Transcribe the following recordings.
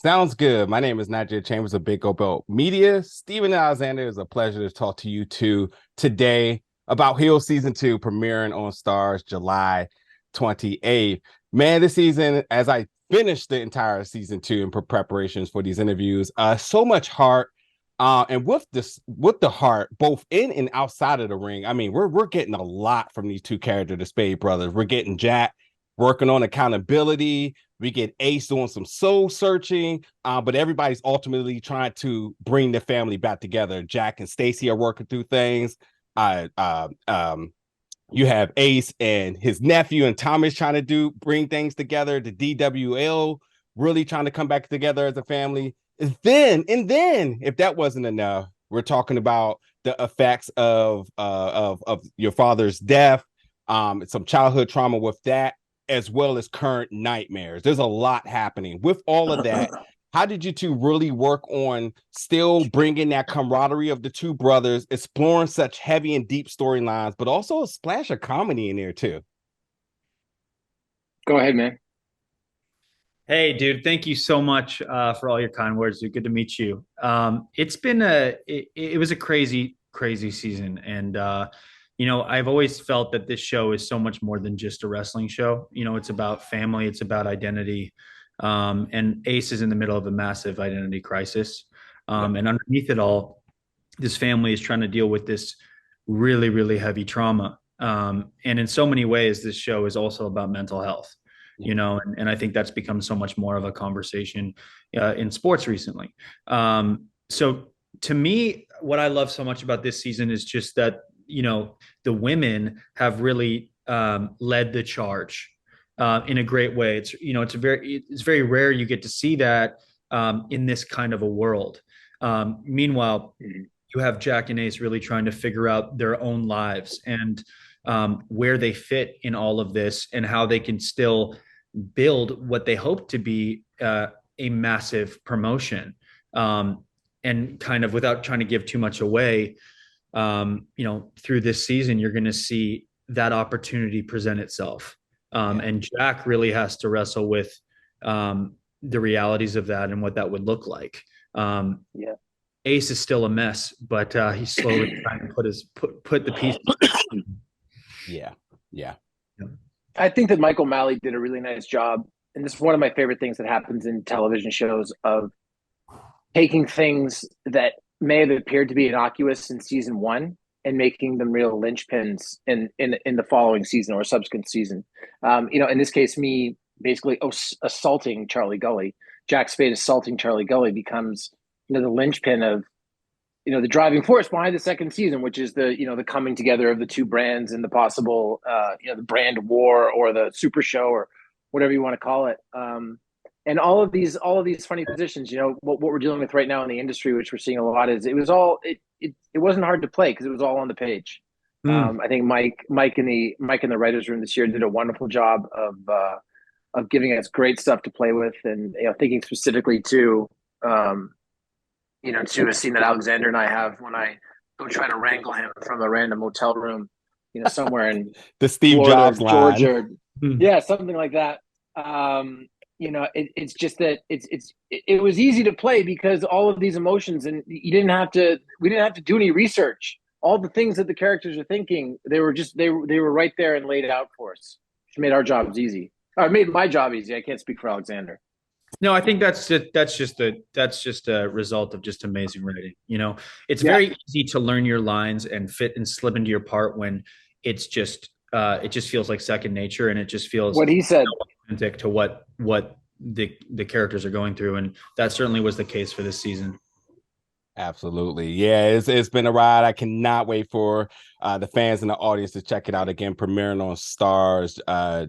Sounds good. My name is Nigel Chambers of Big Go Belt Media. Steven Alexander, is a pleasure to talk to you two today about Hill Season 2 premiering on Stars July 28th. Man, this season, as I finished the entire season 2 in preparations for these interviews, so much heart. And with the heart, both in and outside of the ring, I mean, we're getting a lot from these two characters, the Spade brothers. We're getting Jack working on accountability. We get Ace doing some soul searching, but everybody's ultimately trying to bring the family back together. Jack and Stacy are working through things. Uh, uh, um, you have Ace and his nephew and Thomas trying to bring things together. The DWL really trying to come back together as a family. And then, if that wasn't enough, we're talking about the effects of your father's death, some childhood trauma with that, as well as current nightmares. There's a lot happening. With all of that, how did you two really work on still bringing that camaraderie of the two brothers, exploring such heavy and deep storylines, but also a splash of comedy in there too? Go ahead, man. Hey, dude, thank you so much for all your kind words. Dude. Good to meet you. It was a crazy, crazy season. And, I've always felt that this show is so much more than just a wrestling show. It's about family, it's about identity. And Ace is in the middle of a massive identity crisis. And underneath it all, this family is trying to deal with this really, really heavy trauma. And in so many ways, this show is also about mental health, and I think that's become so much more of a conversation in sports recently. So to me, what I love so much about this season is just that, the women have really led the charge in a great way. It's very rare you get to see that in this kind of a world. Meanwhile, you have Jack and Ace really trying to figure out their own lives and where they fit in all of this and how they can still build what they hope to be a massive promotion. And kind of without trying to give too much away, through this season, you're going to see that opportunity present itself. And Jack really has to wrestle with the realities of that and what that would look like. Yeah. Ace is still a mess, but he's slowly trying to put the pieces. Yeah. I think that Michael Malley did a really nice job. And this is one of my favorite things that happens in television shows of taking things that may have appeared to be innocuous in season one and making them real linchpins in the following season or subsequent season. In this case, me basically assaulting Charlie Gully, Jack Spade assaulting Charlie Gully becomes, the linchpin of, the driving force behind the second season, which is the coming together of the two brands and the possible, the brand war or the super show or whatever you want to call it. And all of these funny positions, what we're dealing with right now in the industry, which we're seeing a lot, is it wasn't hard to play because it was all on the page. I think Mike in the writers' room this year did a wonderful job of giving us great stuff to play with, and thinking specifically to to a scene that Alexander and I have when I go try to wrangle him from a random hotel room, somewhere in The Steve Florida, Jobs line. Georgia, yeah, something like that. It's just that it was easy to play because all of these emotions, and we didn't have to do any research. All the things that the characters are thinking, they were right there and laid out for us, which made our jobs easy. Or it made my job easy. I can't speak for Alexander. No, I think that's just a result of just amazing writing. It's very easy to learn your lines and fit and slip into your part when it just feels like second nature, and it just feels what he said authentic to what the characters are going through, and that certainly was the case for this season. Absolutely. Yeah, it's been a ride. I cannot wait for the fans and the audience to check it out again, premiering on Stars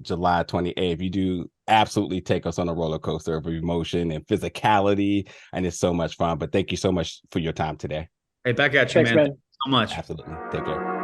July 28th. You do absolutely take us on a roller coaster of emotion and physicality, and it's so much fun. But thank you so much for your time today. Hey, back at you, Thanks, man. man. Thank you so much. Absolutely. Take care.